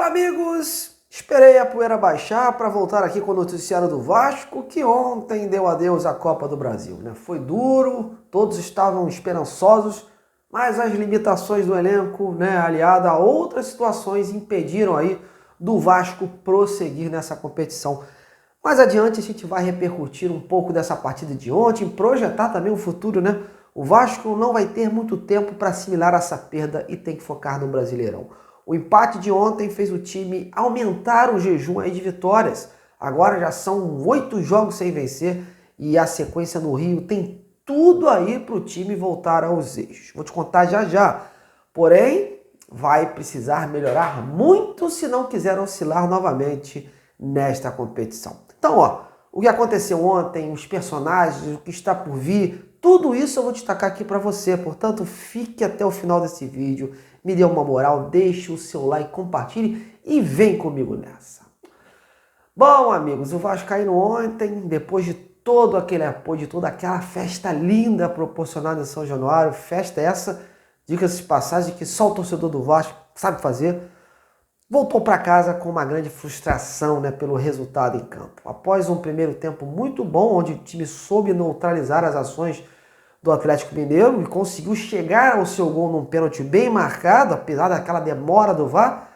amigos! Esperei a poeira baixar para voltar aqui com o noticiário do Vasco, que ontem deu adeus à Copa do Brasil, né? Foi duro, todos estavam esperançosos, mas as limitações do elenco, né, aliada a outras situações, impediram aí do Vasco prosseguir nessa competição. Mais adiante a gente vai repercutir um pouco dessa partida de ontem, projetar também o futuro, né? O Vasco não vai ter muito tempo para assimilar essa perda e tem que focar no Brasileirão. O empate de ontem fez o time aumentar o jejum aí de vitórias. Agora já são 8 jogos sem vencer e a sequência no Rio tem tudo aí para o time voltar aos eixos. Vou te contar já já. Porém, vai precisar melhorar muito se não quiser oscilar novamente nesta competição. Então, ó, o que aconteceu ontem, os personagens, o que está por vir, tudo isso eu vou destacar aqui para você. Portanto, fique até o final desse vídeo. Me dê uma moral, deixe o seu like, compartilhe e vem comigo nessa. Bom, amigos, o Vascaíno ontem, depois de todo aquele apoio, de toda aquela festa linda proporcionada em São Januário, festa essa, diga-se de passagem, que só o torcedor do Vasco sabe fazer, voltou para casa com uma grande frustração, né, pelo resultado em campo. Após um primeiro tempo muito bom, onde o time soube neutralizar as ações do Atlético Mineiro e conseguiu chegar ao seu gol num pênalti bem marcado, apesar daquela demora do VAR,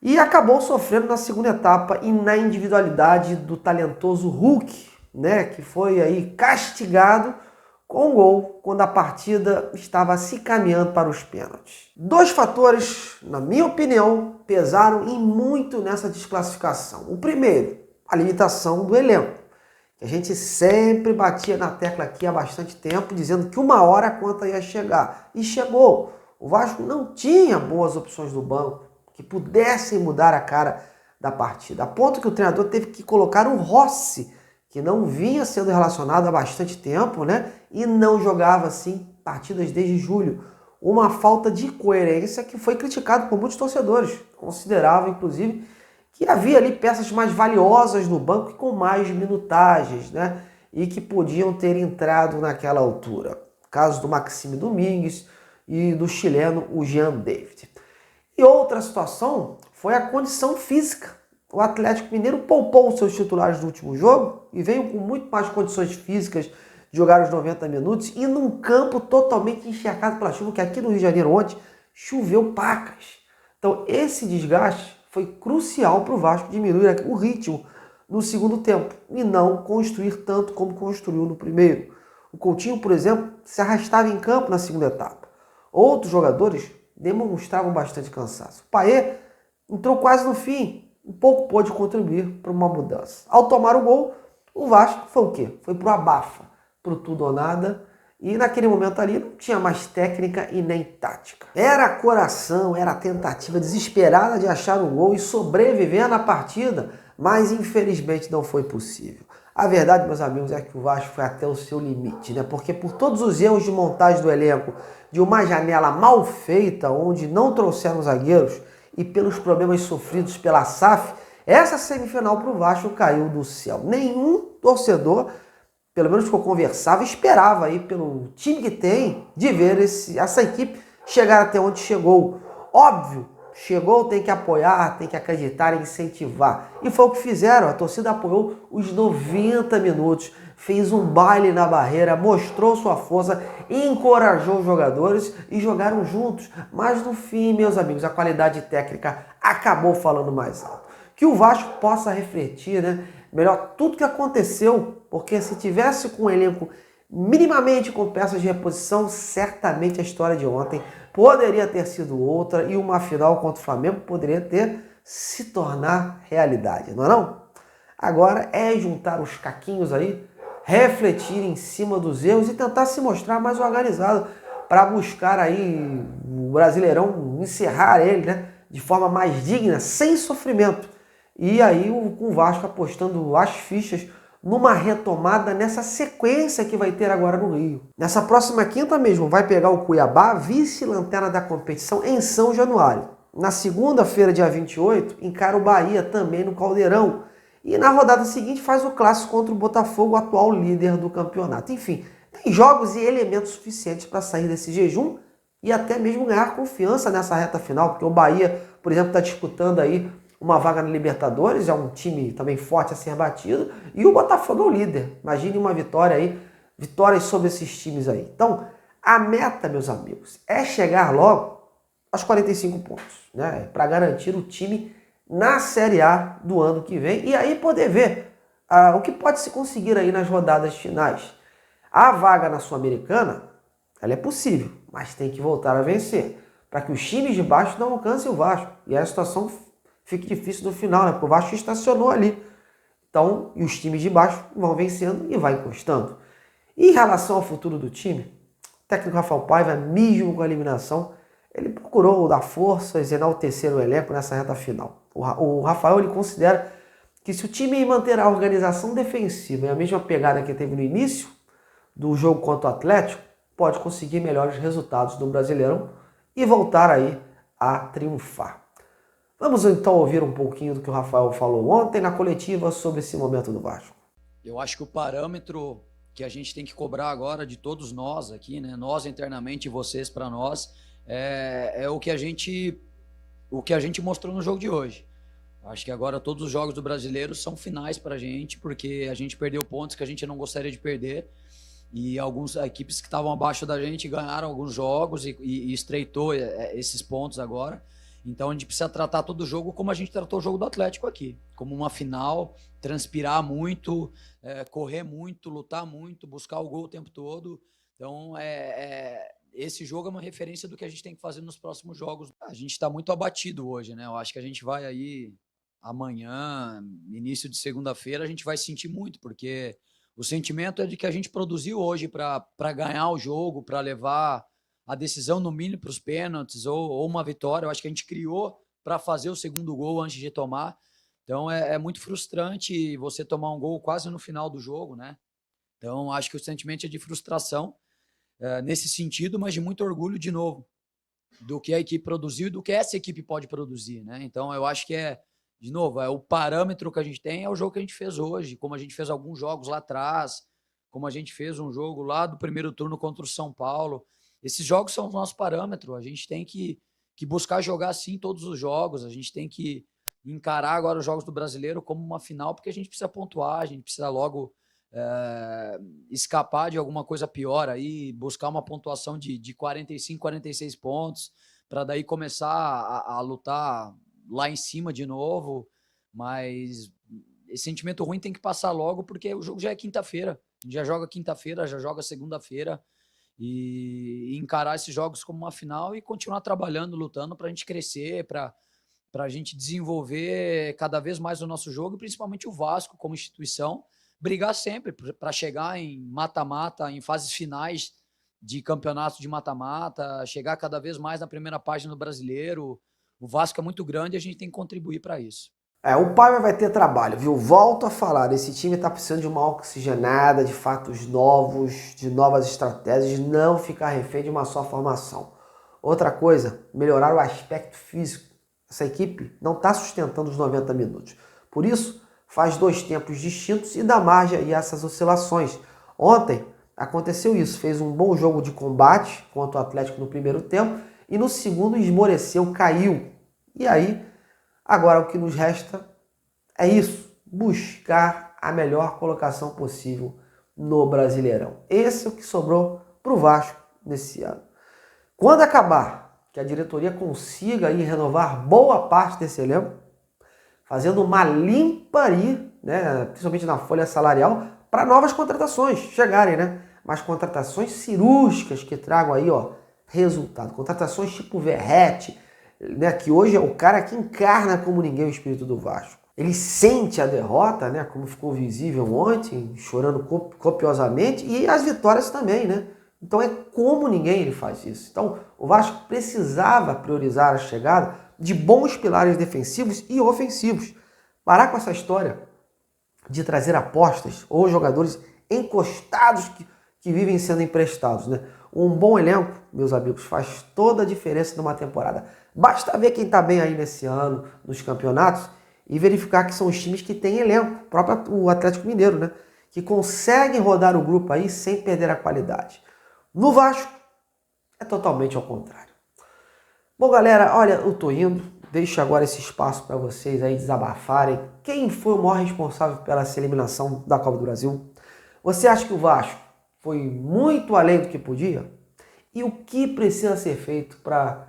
e acabou sofrendo na segunda etapa e na individualidade do talentoso Hulk, né, que foi aí castigado com o gol quando a partida estava se caminhando para os pênaltis. Dois fatores, na minha opinião, pesaram e muito nessa desclassificação. O primeiro, a limitação do elenco. A gente sempre batia na tecla aqui há bastante tempo, dizendo que uma hora a conta ia chegar. E chegou. O Vasco não tinha boas opções no banco que pudessem mudar a cara da partida. A ponto que o treinador teve que colocar o Rossi, que não vinha sendo relacionado há bastante tempo, né? E não jogava assim partidas desde julho. Uma falta de coerência que foi criticado por muitos torcedores. Consideravam, inclusive, que havia ali peças mais valiosas no banco e com mais minutagens, né? E que podiam ter entrado naquela altura. Caso do Maxime Domingues e do chileno, o Jean David. E outra situação foi a condição física. O Atlético Mineiro poupou os seus titulares do último jogo e veio com muito mais condições físicas de jogar os 90 minutos e num campo totalmente encharcado pela chuva, que aqui no Rio de Janeiro ontem choveu pacas. Então esse desgaste foi crucial para o Vasco diminuir o ritmo no segundo tempo e não construir tanto como construiu no primeiro. O Coutinho, por exemplo, se arrastava em campo na segunda etapa. Outros jogadores demonstravam bastante cansaço. O Payet entrou quase no fim, um pouco pôde contribuir para uma mudança. Ao tomar o gol, o Vasco foi o quê? Foi para o abafa, para o tudo ou nada. E naquele momento ali não tinha mais técnica e nem tática. Era coração, era a tentativa desesperada de achar um gol e sobreviver na partida, mas infelizmente não foi possível. A verdade, meus amigos, é que o Vasco foi até o seu limite, né? Porque por todos os erros de montagem do elenco, de uma janela mal feita, onde não trouxeram zagueiros, e pelos problemas sofridos pela SAF, essa semifinal para o Vasco caiu do céu. Nenhum torcedor, pelo menos que eu conversava, esperava aí pelo time que tem de ver essa equipe chegar até onde chegou. Óbvio, chegou, tem que apoiar, tem que acreditar e incentivar. E foi o que fizeram, a torcida apoiou os 90 minutos, fez um baile na barreira, mostrou sua força, encorajou os jogadores e jogaram juntos. Mas no fim, meus amigos, a qualidade técnica acabou falando mais alto. Que o Vasco possa refletir, né, melhor tudo que aconteceu, porque se tivesse com um elenco minimamente com peças de reposição, certamente a história de ontem poderia ter sido outra e uma final contra o Flamengo poderia ter se tornar realidade, não é não? Agora é juntar os caquinhos aí, refletir em cima dos erros e tentar se mostrar mais organizado para buscar aí o Brasileirão, encerrar ele, né, de forma mais digna, sem sofrimento. E aí o Vasco apostando as fichas numa retomada nessa sequência que vai ter agora no Rio. Nessa próxima quinta mesmo vai pegar o Cuiabá, vice-lanterna da competição, em São Januário. Na segunda-feira, dia 28, encara o Bahia também no Caldeirão. E na rodada seguinte faz o clássico contra o Botafogo, atual líder do campeonato. Enfim, tem jogos e elementos suficientes para sair desse jejum e até mesmo ganhar confiança nessa reta final, porque o Bahia por exemplo, está disputando aí uma vaga na Libertadores, é um time também forte a ser batido, e o Botafogo é o líder. Imagine uma vitória aí, vitórias sobre esses times aí. Então, a meta, meus amigos, é chegar logo aos 45 pontos, né? Para garantir o time na Série A do ano que vem e aí poder ver o que pode se conseguir aí nas rodadas finais. A vaga na Sul-Americana, ela é possível, mas tem que voltar a vencer, para que os times de baixo não alcancem o Vasco. E aí a situação fique difícil no final, né? Porque o Vasco estacionou ali. Então, e os times de baixo vão vencendo e vai encostando. E em relação ao futuro do time, o técnico Rafael Paiva, mesmo com a eliminação, ele procurou dar forças e enaltecer o elenco nessa reta final. O Rafael ele considera que se o time manter a organização defensiva e a mesma pegada que teve no início do jogo contra o Atlético, pode conseguir melhores resultados no Brasileirão e voltar aí a triunfar. Vamos então ouvir um pouquinho do que o Rafael falou ontem na coletiva sobre esse momento do Vasco. Eu acho que o parâmetro que a gente tem que cobrar agora de todos nós aqui, né, nós internamente e vocês para nós, é o que a gente mostrou no jogo de hoje. Acho que agora todos os jogos do Brasileiro são finais para a gente, porque a gente perdeu pontos que a gente não gostaria de perder. E algumas equipes que estavam abaixo da gente ganharam alguns jogos e estreitou esses pontos agora. Então a gente precisa tratar todo o jogo como a gente tratou o jogo do Atlético aqui, como uma final, transpirar muito, correr muito, lutar muito, buscar o gol o tempo todo. Então esse jogo é uma referência do que a gente tem que fazer nos próximos jogos. A gente está muito abatido hoje, né? Eu acho que a gente vai aí amanhã, início de segunda-feira, a gente vai sentir muito, porque o sentimento é de que a gente produziu hoje para ganhar o jogo, para levar a decisão no mínimo para os pênaltis ou uma vitória. Eu acho que a gente criou para fazer o segundo gol antes de tomar. Então é muito frustrante você tomar um gol quase no final do jogo, né? Então acho que o sentimento é de frustração nesse sentido, mas de muito orgulho de novo do que a equipe produziu e do que essa equipe pode produzir, né? Então eu acho que de novo, o parâmetro que a gente tem é o jogo que a gente fez hoje, como a gente fez alguns jogos lá atrás, como a gente fez um jogo lá do primeiro turno contra o São Paulo. Esses jogos são o nosso parâmetro, a gente tem que buscar jogar assim todos os jogos, a gente tem que encarar agora os jogos do Brasileiro como uma final, porque a gente precisa pontuar, a gente precisa logo escapar de alguma coisa pior aí, buscar uma pontuação de 45, 46 pontos, para daí começar a lutar lá em cima de novo, mas esse sentimento ruim tem que passar logo, porque o jogo já é quinta-feira, a gente já joga quinta-feira, já joga segunda-feira, e encarar esses jogos como uma final e continuar trabalhando, lutando para a gente crescer, para a gente desenvolver cada vez mais o nosso jogo, e principalmente o Vasco como instituição, brigar sempre para chegar em mata-mata, em fases finais de campeonato de mata-mata, chegar cada vez mais na primeira página do Brasileiro. O Vasco é muito grande e a gente tem que contribuir para isso. O Paiva vai ter trabalho, viu? Volto a falar, esse time está precisando de uma oxigenada, de fatos novos, de novas estratégias, não ficar refém de uma só formação. Outra coisa, melhorar o aspecto físico. Essa equipe não está sustentando os 90 minutos. Por isso, faz 2 tempos distintos e dá margem a essas oscilações. Ontem aconteceu isso, fez um bom jogo de combate contra o Atlético no primeiro tempo e no segundo esmoreceu, caiu. E aí, agora o que nos resta é isso, buscar a melhor colocação possível no Brasileirão. Esse é o que sobrou para o Vasco nesse ano. Quando acabar, que a diretoria consiga aí renovar boa parte desse elenco, fazendo uma limparia, né, principalmente na folha salarial, para novas contratações chegarem, né? Mas contratações cirúrgicas que tragam aí, resultado. Contratações tipo Verratti, né, que hoje é o cara que encarna como ninguém o espírito do Vasco. Ele sente a derrota, né, como ficou visível ontem, chorando copiosamente, e as vitórias também, né? Então é como ninguém ele faz isso. Então o Vasco precisava priorizar a chegada de bons pilares defensivos e ofensivos. Parar com essa história de trazer apostas ou jogadores encostados que vivem sendo emprestados, né? Um bom elenco, meus amigos, faz toda a diferença numa temporada. Basta ver quem está bem aí nesse ano, nos campeonatos, e verificar que são os times que têm elenco, próprio o Atlético Mineiro, né? Que conseguem rodar o grupo aí sem perder a qualidade. No Vasco, é totalmente ao contrário. Bom, galera, olha, eu tô indo. deixo agora esse espaço para vocês aí desabafarem. Quem foi o maior responsável pela essa eliminação da Copa do Brasil? Você acha que o Vasco foi muito além do que podia? E o que precisa ser feito para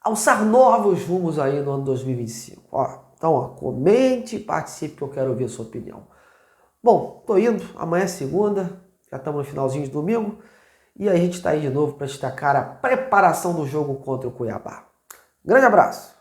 alçar novos rumos aí no ano 2025? Então, comente e participe que eu quero ouvir a sua opinião. Bom, tô indo. Amanhã é segunda, já estamos no finalzinho de domingo. E a gente está aí de novo para destacar a preparação do jogo contra o Cuiabá. Grande abraço!